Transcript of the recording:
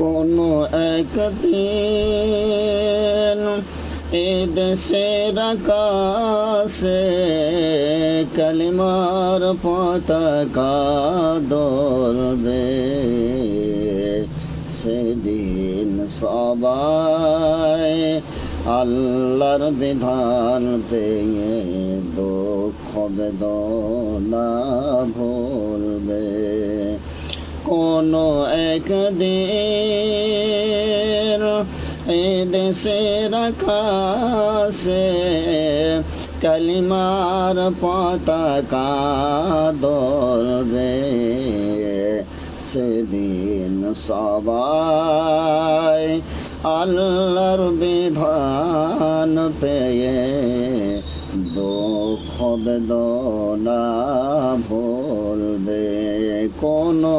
কোনো একদিন এ দেশের আকাশে কালিমার পতাকা ধরবে। সেদিন সবাই আল্লাহর বিধান পেয়ে দুঃখ বেদনা ভুলবে। কোনো একদিন এই দেশের আকাশে কালিমার পতাকা ধরবে। সেদিন সবাই আল্লাহর বিধান পেয়ে দুঃখ বেদনা ভুলবে। কোনো